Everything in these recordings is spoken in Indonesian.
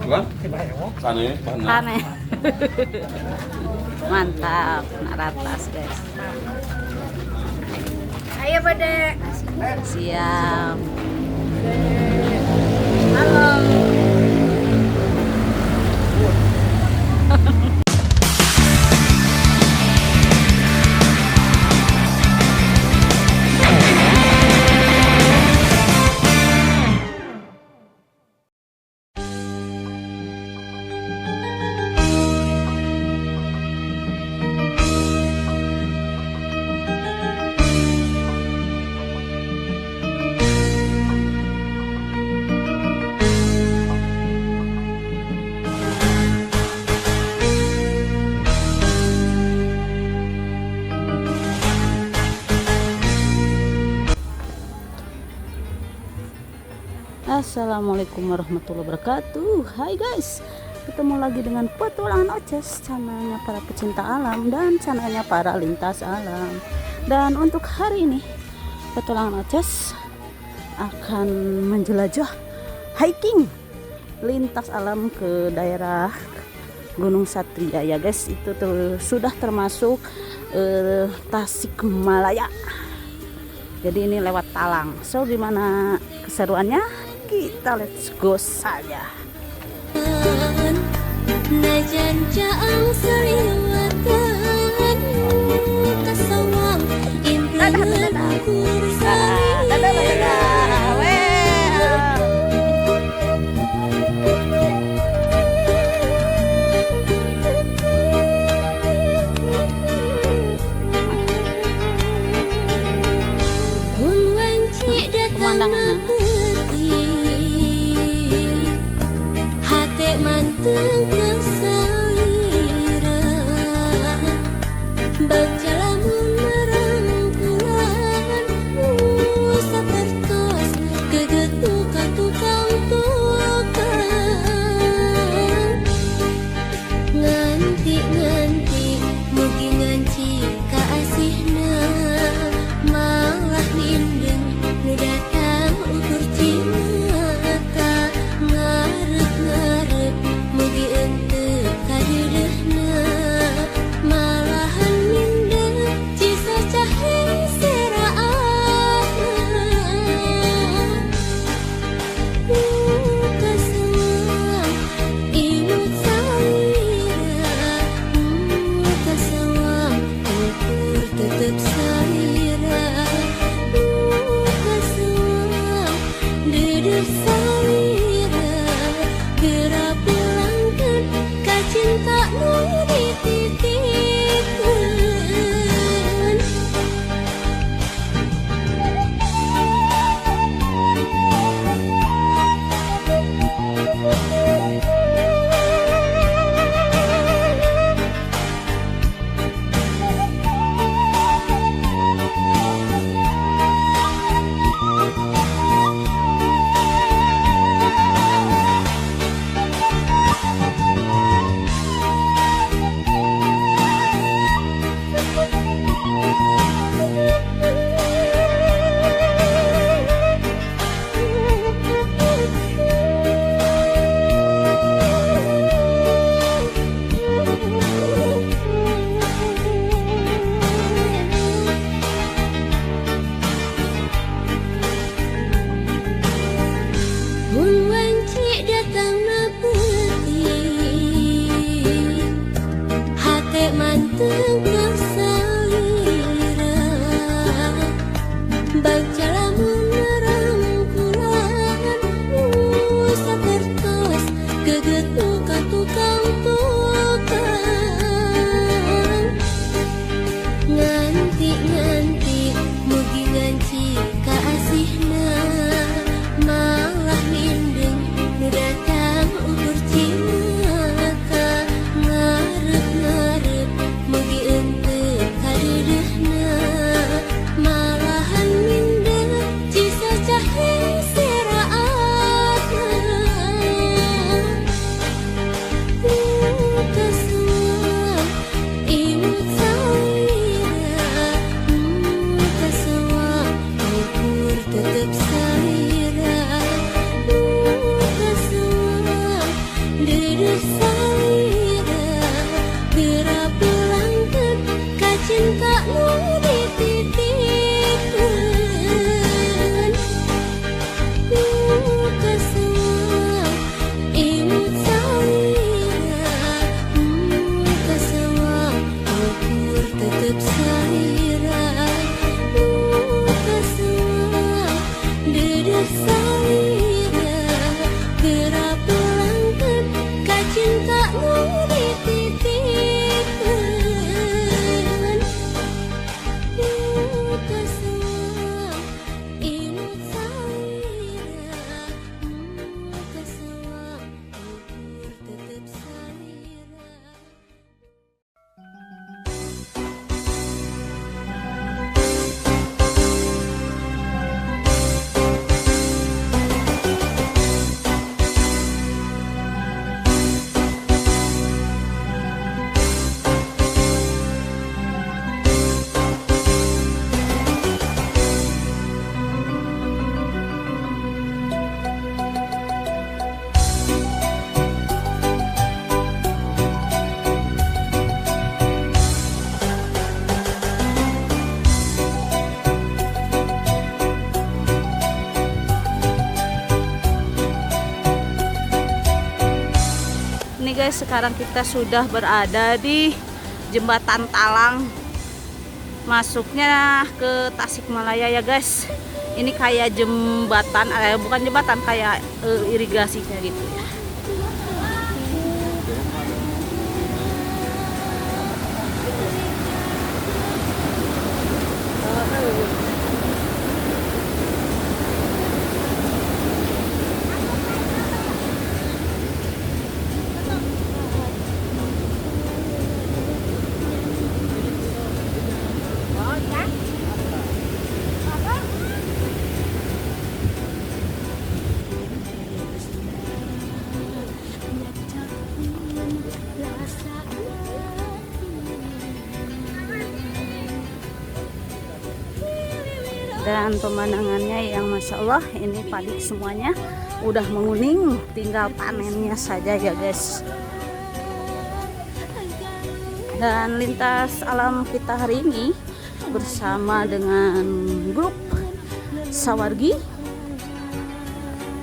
Bukan? Sana ya, bahannya. Aneh. Mantap, nak ratas guys. Ayo pada. Siap. Halo. Assalamualaikum warahmatullahi wabarakatuh. Hai guys, ketemu lagi dengan petualangan Oces, channelnya para pecinta alam dan channelnya para lintas alam. Dan untuk hari ini petualangan Oces akan menjelajah hiking lintas alam ke daerah Gunung Satria ya guys. Itu tuh sudah termasuk Tasikmalaya. Jadi ini lewat Talang. So gimana keseruannya? Kita let's go saja. Najan jaang seliwatan kasawang impian kursan pun wanci datang manteng kesalira baca lamun merangkulan sapertos kegetuka tukang tukang nganti mugi nganci kaasihna malah nindeng nu datang ukur cinta ngarep mugi ente kadeureuhna malahan mindeng cisa cahe seraan kasawang imut salira kasawang ukur tetep salira kasawang deudeuk salira geura pulangkeun ka cinta nu dititipkeun. Mun wanci datang napeting hate manteng kesalira baca lamun merangkulan sapertos kegetuka tukang tukang nganti mugi nganci kaasihna malah mindeng nu datang ukur cinta ngarep mugi ente guys, sekarang kita sudah berada di Jembatan Talang, masuknya ke Tasikmalaya ya guys. Ini kayak jembatan, bukan jembatan, kayak irigasinya gitu ya. Dan pemandangannya yang Masya Allah, ini padi semuanya udah menguning, tinggal panennya saja ya guys. Dan lintas alam kita hari ini bersama dengan grup Sawargi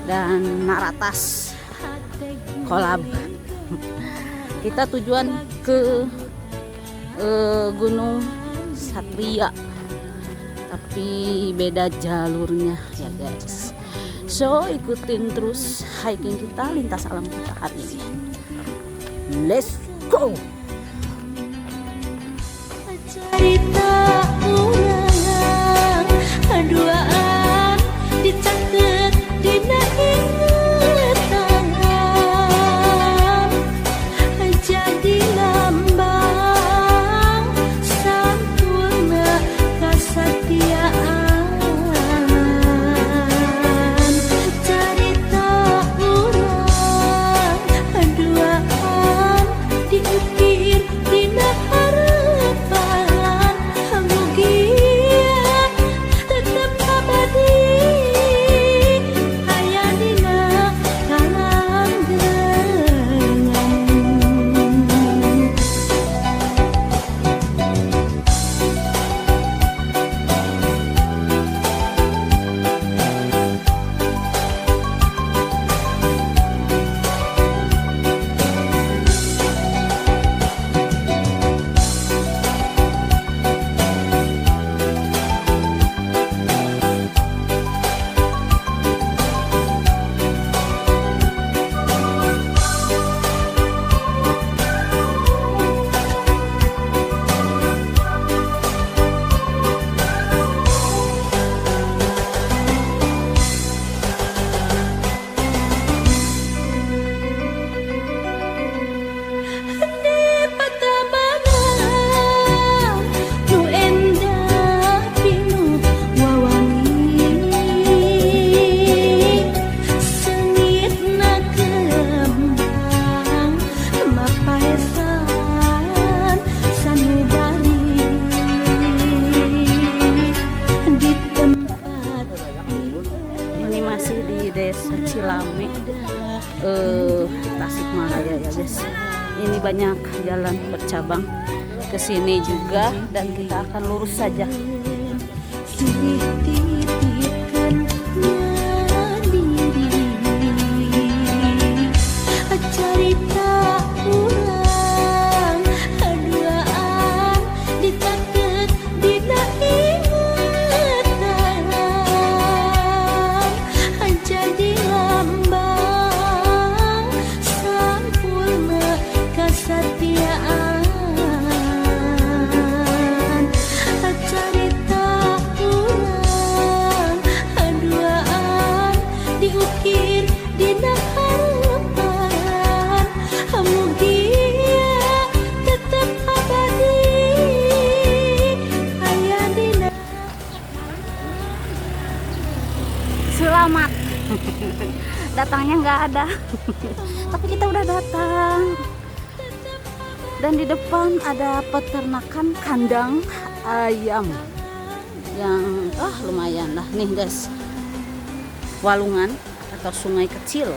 dan Naratas kolab. Kita tujuan ke Gunung Satria, tapi beda jalurnya ya guys. So ikutin terus hiking kita, lintas alam kita hari ini. Let's go. Cerita ulang duaan dicatat dina ingatan, jadi lambang sampurna kesetiaan. Cerita ulang duaan diukir dina harapan, mugia tetap abadi aya dina kalanggengan. Ini masih di Desa Cilame, Tasikmalaya ya guys. Ini banyak jalan bercabang ke sini juga, dan kita akan lurus saja. Titipkan diri, cerita ulang duaan dicatat dina ingatan, jadi lambang sampurna kesetiaan. Cerita ulang duaan diukir dina harapan, mugia tetap abadi aya dina. Selamat. Datangnya nggak ada, tapi kita udah datang. Dan di depan ada peternakan kandang ayam yang lumayan lah nih guys, walungan atau sungai kecil.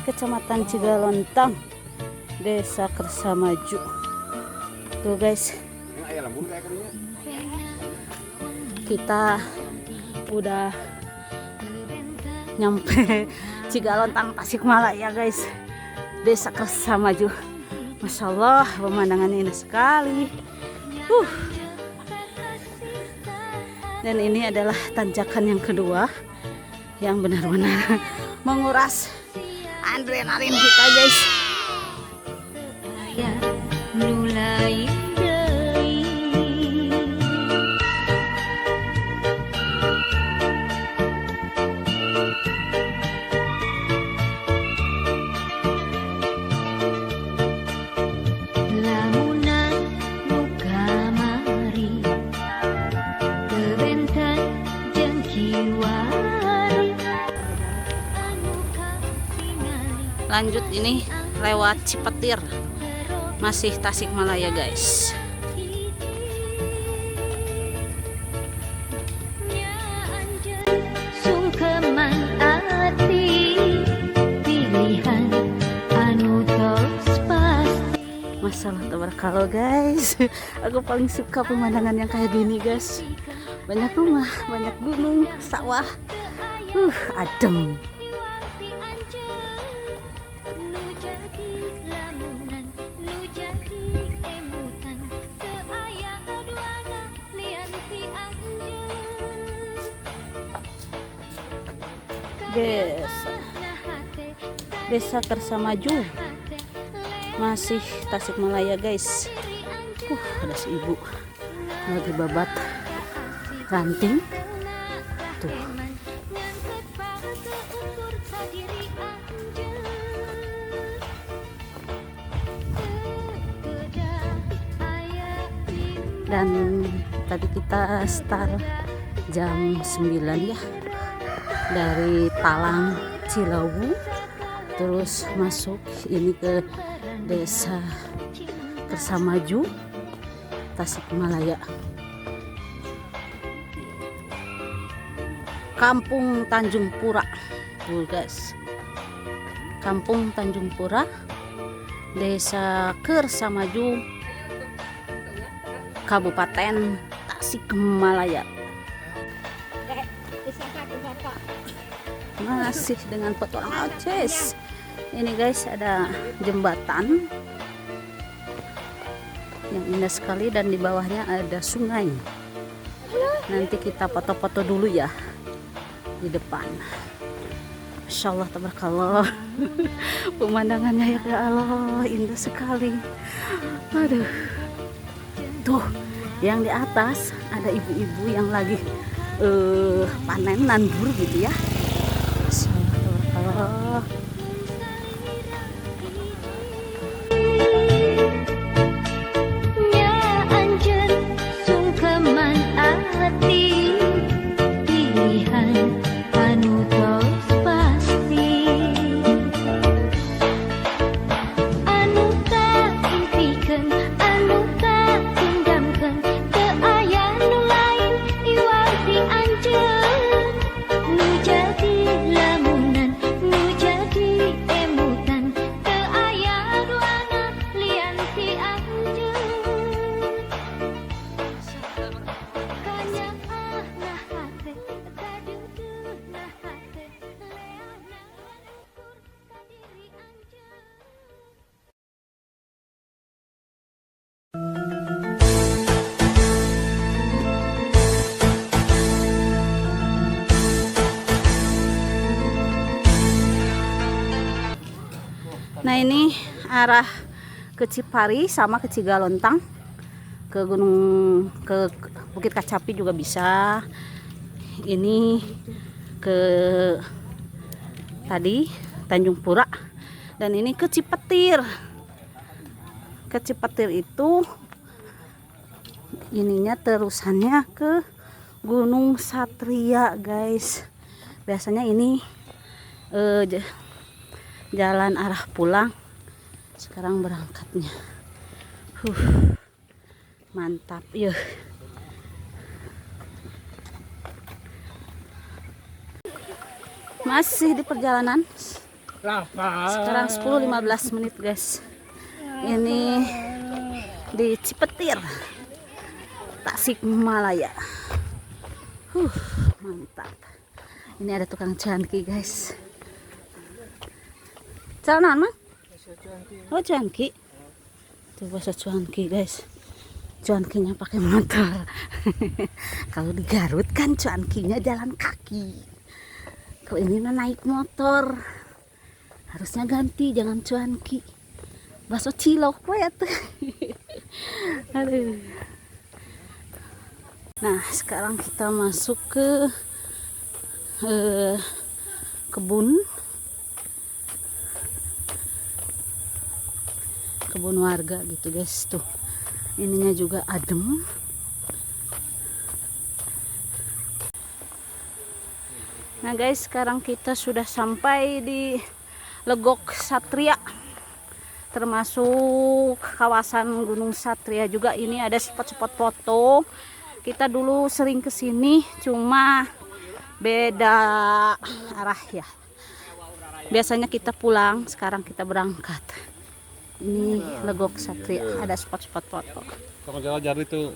Kecamatan Cigalontang, Desa Kersamaju. Tuh guys, kita udah nyampe Cigalontang, Tasikmalaya guys, Desa Kersamaju. Masya Allah, pemandangannya indah sekali. Dan ini adalah tanjakan yang kedua yang benar-benar menguras adrenalin kita guys. Mulai lanjut ini lewat Cipetir, masih Tasikmalaya guys. sungkeman ati pilihan anu tos pasti. Masalah tabarakallah guys. Aku paling suka pemandangan yang kayak gini guys. Banyak rumah, banyak gunung, sawah, adem. Desa Kersamaju, masih Tasikmalaya guys. Ada si ibu lagi babat ranting tuh. Dan tadi kita start jam 9 ya, dari Talang Cilawu, terus masuk ini ke Desa Kersamaju, Tasikmalaya. Kampung Tanjung Pura tuh guys, Kampung Tanjung Pura, Desa Kersamaju, Kabupaten Tasikmalaya. Masih dengan petualangan Oces. Ini guys, ada jembatan yang indah sekali dan di bawahnya ada sungai. Nanti kita foto-foto dulu ya di depan. Masya Allah, tabarakallah. Pemandangannya ya Allah, indah sekali. Aduh, tuh yang di atas ada ibu-ibu yang lagi panen nandur gitu ya. Masya Allah, sungkeman ati pilihan anu tos pasti, anu tak impikan, anu tak dendamkan, teu aya nu lain iwati anjeun, nu jadi lamunan, nu jadi emutan, teu aya duana lian ti anjeun. nah ini arah ke Cipari sama ke Cigalontang, ke gunung, ke Bukit Kacapi juga bisa. Ini ke tadi Tanjung Pura, dan ini ke Cipetir. Ke Cipetir itu ininya terusannya ke Gunung Satria guys. Biasanya ini jalan arah pulang. Sekarang berangkatnya mantap ya. Masih di perjalanan Sekarang 10.15 menit guys. Ini di Cipetir, Tasikmalaya. Mantap. Ini ada tukang cuanki guys. Celana mah? Oh cuanki. Tuh bahasa cuanki guys. Cuankinya pakai motor. Kalau di Garut kan cuankinya jalan kaki. Kalau ini naik motor. Harusnya ganti, jangan cuanki. Bakso cilok ya tuh. Aduh. Nah sekarang kita masuk ke kebun warga gitu guys. Tuh ininya juga adem. Nah guys, sekarang kita sudah sampai di Legok Satria, termasuk kawasan Gunung Satria juga. Ini ada spot-spot foto. Kita dulu sering kesini, cuma beda arah ya. Biasanya kita pulang, sekarang kita berangkat. Ini Legok Satria, ada spot-spot foto. Kalau jalan itu